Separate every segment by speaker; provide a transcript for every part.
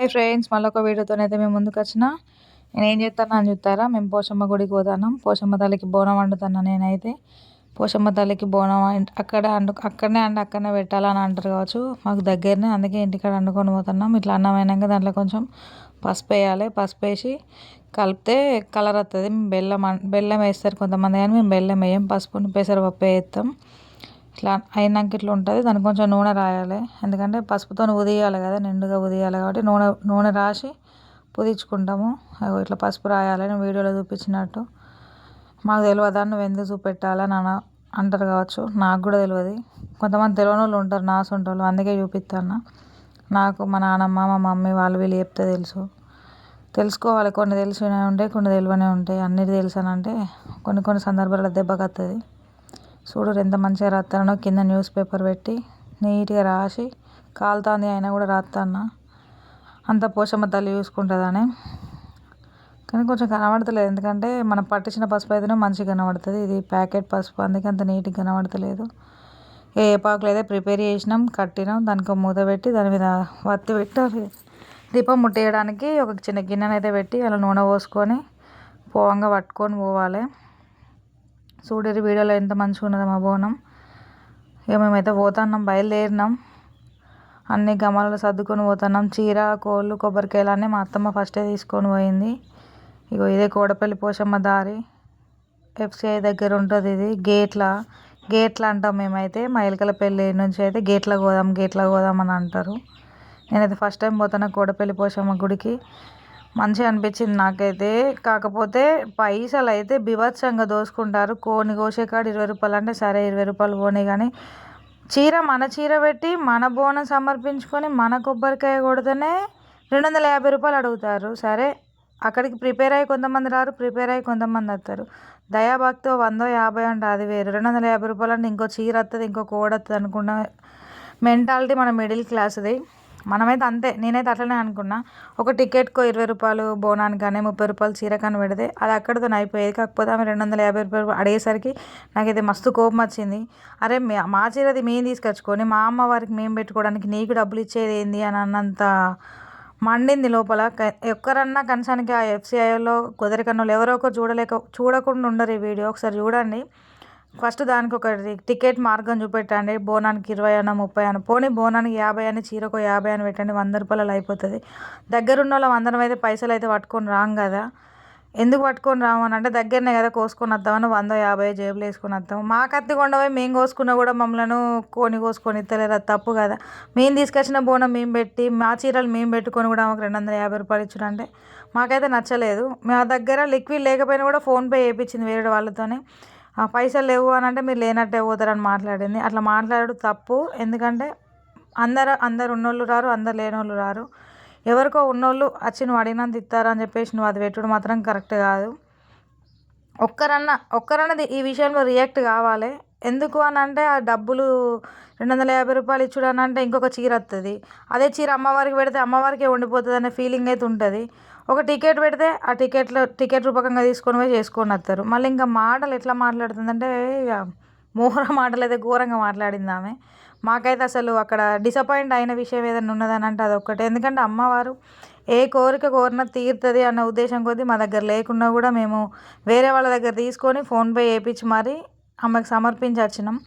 Speaker 1: Hi friends, మళ్ళొక వీడియోతోనైతే మేము ముందుకొచ్చిన. నేనేం చేస్తాను అని చూస్తారా? మేము పోషమ్మ గుడికి పోతున్నాం. పోషమ్మ తల్లికి బోనం వండుతున్నా నేనైతే. పోషమ్మ తల్లికి బోనం అక్కడనే పెట్టాలని అంటారు కావచ్చు. మాకు దగ్గరనే, అందుకే ఇంటికాడ వండుకొని పోతున్నాం. ఇట్లా అన్నం అయినాక దాంట్లో కొంచెం పసుపు వేయాలి. పసుపు వేసి కలిపితే కలర్ వస్తుంది. బెల్లం వేస్తారు కొంతమంది, కానీ మేము బెల్లం వేయం. పసుపుని పెసరపప్పు వేస్తాం. ఇట్లా అయినాక ఇట్లా ఉంటుంది. దానికి కొంచెం నూనె రాయాలి, ఎందుకంటే పసుపుతో ఉదియాలి కదా, నిండుగా ఉదియాలి కాబట్టి నూనె రాసి పుదించుకుంటాము. ఇట్లా పసుపు రాయాలని వీడియోలో చూపించినట్టు. మాకు తెలియదా నువ్వు ఎందుకు చూపెట్టాలని అంటారు కావచ్చు. నాకు కూడా తెలియదు. కొంతమంది తెలియని వాళ్ళు ఉంటారు, నాసుంటోళ్ళు, అందుకే చూపిస్తాను. నాకు మా నాన్నమ్మ, మా మమ్మీ వాళ్ళు వీళ్ళు చెప్తే తెలుసుకోవాలి. కొన్ని తెలిసినవి ఉంటాయి, కొన్ని తెలియనే ఉంటాయి. అన్నిటి తెలుసానంటే కొన్ని సందర్భాల్లో దెబ్బకి వస్తుంది. చూడు ఎంత మంచిగా రాస్తానో. కింద న్యూస్ పేపర్ పెట్టి నీట్గా రాసి కాలుతుంది అయినా కూడా రాస్తాను. అంత పోషమ్మ తల్లి చూసుకుంటుందని. కానీ కొంచెం కనబడతలేదు, ఎందుకంటే మనం పట్టించిన పసుపు అయితేనే మంచిగా కనబడుతుంది. ఇది ప్యాకెట్ పసుపు, అందుకే అంత నీట్గా కనబడతలేదు. ఏ పాకులు అయితే ప్రిపేర్ చేసినాం, కట్టినాం. దానికి మూత పెట్టి దాని మీద వత్తి పెట్టి దీపం ముట్టేయడానికి ఒక చిన్న గిన్నెను అయితే పెట్టి అలా నూనె పోసుకొని పోవంగా పట్టుకొని పోవాలి. చూడరి వీడియోలో ఎంత మంచిగా ఉన్నదో మా బోనం. ఇక మేమైతే పోతున్నాం, బయలుదేరినాం. అన్ని గమనాలు సర్దుకొని పోతున్నాం. చీర, కోళ్ళు, కొబ్బరికాయలు అన్నీ మా అత్తమ్మ ఫస్టే తీసుకొని పోయింది. ఇగో ఇదే కోడపల్లి పోషమ్మ దారి. ఎఫ్సిఐ దగ్గర ఉంటుంది. ఇది గేట్ల అంటాం మేమైతే. మా ఎలకలపల్లి నుంచి అయితే గేట్ల పోదాం అని అంటారు. నేనైతే ఫస్ట్ టైం పోతున్నా కోడపల్లి పోషమ్మ గుడికి. మంచిగా అనిపించింది నాకైతే. కాకపోతే పైసలు అయితే బీభత్సంగా దోసుకుంటారు. కోని కోసేకాడ 20 రూపాయలు అంటే సరే 20 రూపాయలు పోనీ, కానీ మన చీర పెట్టి మన బోనం సమర్పించుకొని మన కొబ్బరికాయ కొడితేనే 250 రూపాయలు అడుగుతారు. సరే, అక్కడికి ప్రిపేర్ అయ్యి కొంతమంది రారు, ప్రిపేర్ అయ్యి కొంతమంది వస్తారు. దయాభక్తి 100, 50 అంటే అది వేరు. 250 రూపాయలు అంటే ఇంకో చీర వస్తుంది, ఇంకో కోడ వస్తుంది అనుకున్న మెంటాలిటీ మన మిడిల్ క్లాస్ది. మనమైతే అంతే. నేనైతే అట్లనే అనుకున్నా. ఒక టికెట్కో 20 రూపాయలు బోనానికి కానీ 30 రూపాయలు చీర కానీ పెడితే అది అక్కడితో అయిపోయేది. కాకపోతే ఆమె 250 రూపాయలు అడిగేసరికి నాకైతే మస్తు కోపం వచ్చింది. అరే మా చీరది మేము తీసుకొచ్చుకొని మా అమ్మవారికి మేము పెట్టుకోవడానికి నీకు డబ్బులు ఇచ్చేది ఏంది అని అన్నంత మండింది లోపల. ఎక్కరన్నా కనీసానికి ఆ ఎఫ్సిఐలో కుదరికన్నా ఎవరో ఒకరు చూడకుండా ఉండరు. ఈ వీడియో ఒకసారి చూడండి. ఫస్ట్ దానికి ఒక టికెట్ మార్గం చూపెట్టండి. బోనానికి 20 అన్న 30 అన్న, పోనీ బోనానికి 50 అని, చీరకు 50 అని పెట్టండి. 100 రూపాయలు అయిపోతుంది. దగ్గరున్న వాళ్ళం అందరం అయితే పైసలు అయితే పట్టుకొని రాం కదా. ఎందుకు పట్టుకొని రామని అంటే దగ్గరనే కదా కోసుకొని వద్దామని 100, 50 జేబులు వేసుకొని వస్తాము. మా కత్తి కొండపోయి మేము కోసుకున్నా కూడా మమ్మల్ని కోసుకొని ఇస్తలేరు. అది తప్పు కదా. మేము తీసుకొచ్చిన బోనం మేము పెట్టి మా చీరలు మేము పెట్టుకొని కూడా మాకు 250 రూపాయలు ఇచ్చుడు అంటే మాకైతే నచ్చలేదు. మా దగ్గర లిక్విడ్ లేకపోయినా కూడా ఫోన్పే చేయించింది వేరే వాళ్ళతోనే. పైసలు లేవు అని అంటే మీరు లేనట్టే పోతారని మాట్లాడింది. అట్లా మాట్లాడు తప్పు. ఎందుకంటే అందరు ఉన్నోళ్ళు రారు, అందరు లేనోళ్ళు రారు. ఎవరికో ఉన్నోళ్ళు వచ్చి నువ్వు అడిగినంత ఇస్తారని చెప్పేసి నువ్వు అది పెట్టుడు మాత్రం కరెక్ట్ కాదు. ఒక్కరన్నది ఈ విషయంలో రియాక్ట్ కావాలి. ఎందుకు అని అంటే ఆ డబ్బులు 250 రూపాయలు ఇచ్చుడు అని అంటే ఇంకొక చీర వస్తుంది. అదే చీర అమ్మవారికి పెడితే అమ్మవారికే ఉండిపోతుంది అనే ఫీలింగ్ అయితే ఉంటుంది. ఒక టికెట్ పెడితే ఆ టికెట్ రూపకంగా తీసుకొని పోయి చేసుకొని వస్తారు. మళ్ళీ ఇంకా మాటలు ఎట్లా మాట్లాడుతుందంటే ఇక మోహర మాటలు అయితే ఘోరంగా మాట్లాడింది ఆమె. మాకైతే అసలు అక్కడ డిసప్పాయింట్ అయిన విషయం ఏదైనా ఉన్నదని అంటే అదొక్కటే. ఎందుకంటే అమ్మవారు ఏ కోరిక కోరినా తీరుతుంది అన్న ఉద్దేశం కొద్దీ మా దగ్గర లేకున్నా కూడా మేము వేరే వాళ్ళ దగ్గర తీసుకొని ఫోన్పే చేయించి మరి ఆమెకు సమర్పించి వచ్చినాం.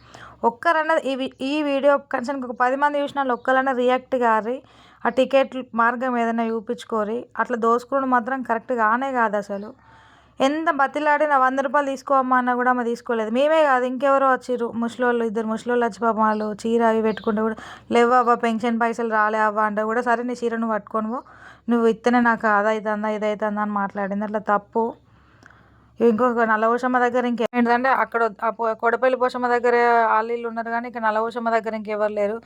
Speaker 1: ఒక్కరన్నది ఈ వీడియో కనీసం ఒక 10 మంది చూసిన వాళ్ళు ఒక్కరన్నా రియాక్ట్ కారి ఆ టికెట్ మార్గం ఏదైనా చూపించుకోరి. అట్లా దోసుకోవడం మాత్రం కరెక్ట్ కానే కాదు అసలు. ఎంత బతిలాడినా 100 రూపాయలు తీసుకోమ్మా అన్నా కూడా ఆమె తీసుకోలేదు. మేమే కాదు ఇంకెవరో వచ్చిర్రు, ముసలోళ్ళు, 2 ముసలోళ్ళు వచ్చి పాపం వాళ్ళు చీర అవి పెట్టుకుంటే కూడా లేవవ్వ పెన్షన్ పైసలు రాలే అవ్వ అంటే కూడా సరే నీ చీర నువ్వు పట్టుకొని పో, నువ్వు ఇస్తేనే నాకు అదవుతుందా ఇదవుతుందా అని మాట్లాడింది. అట్లా తప్పు. ఇంకొక నల్లపోషమ్మ దగ్గర ఇంకేంటంటే అక్కడ కొడపల్లి పోషమ్మ దగ్గర వాళ్ళు ఉన్నారు, కానీ ఇక్కడ నల్లపోషమ్మ దగ్గర ఇంకెవరు లేరు.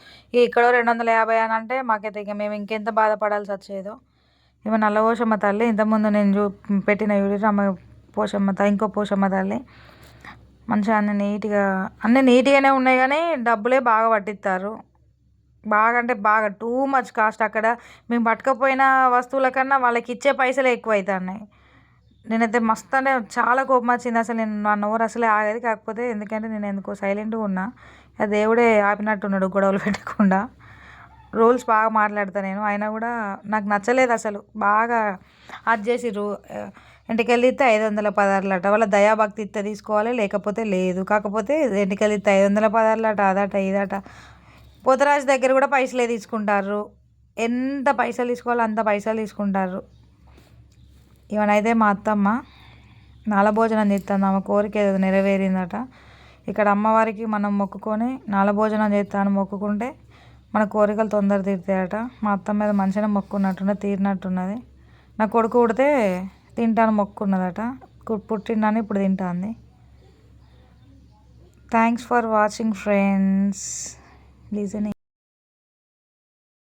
Speaker 1: ఇక్కడ 250 అని అంటే మాకైతే ఇక మేము ఇంకెంత బాధపడాల్సి వచ్చేదో. ఇవి నల్లపోషమ్మ తల్లి. ఇంతకుముందు నేను పెట్టిన వీడియో అమ్మ పోషమ్మ ఇంకో పోషమ్మ తల్లి. మంచిగా అన్నీ నీట్గానే ఉన్నాయి, కానీ డబ్బులే బాగా పట్టిస్తారు. బాగా అంటే బాగా టూ మచ్ కాస్ట్. అక్కడ మేము పట్టుకపోయిన వస్తువుల కన్నా వాళ్ళకి ఇచ్చే పైసలే ఎక్కువ అవుతున్నాయి. నేనైతే మస్తు అంటే చాలా కోపం వచ్చింది. అసలు నా నోరు అసలే ఆగేది. కాకపోతే ఎందుకంటే నేను ఎందుకో సైలెంట్గా ఉన్నా. దేవుడే ఆపినట్టున్నాడు గొడవలు పెట్టకుండా. రూల్స్ బాగా మాట్లాడతా నేను, అయినా కూడా నాకు నచ్చలేదు అసలు. బాగా అది చేసిర్రు. ఎంటికలు తీస్తే 516 అట. వాళ్ళ దయాభక్తి ఇస్తే తీసుకోవాలి, లేకపోతే లేదు. కాకపోతే ఎంటికలు తీస్తే 516 అట, అదట ఇదట. పోతరాజు దగ్గర కూడా పైసలే తీసుకుంటారు. ఎంత పైసలు తీసుకోవాలో అంత పైసలు తీసుకుంటారు. ఇవనైతే మా అత్తమ్మ నాలభోజనం చేస్తుంది. ఆమె కోరిక ఏదో నెరవేరిందట. ఇక్కడ అమ్మవారికి మనం మొక్కుకొని నాలభోజనం చేస్తాను మొక్కుకుంటే మన కోరికలు తొందర తీరుతాయట. మా అత్తమ్మ మీద మంచిగా మొక్కున్నట్టున్నది, తీరినట్టున్నది. నా కొడుకు పుడితే తింటాను మొక్కున్నదట. పుట్టిండని ఇప్పుడు తింటాంది. Thanks for watching friends. Listening.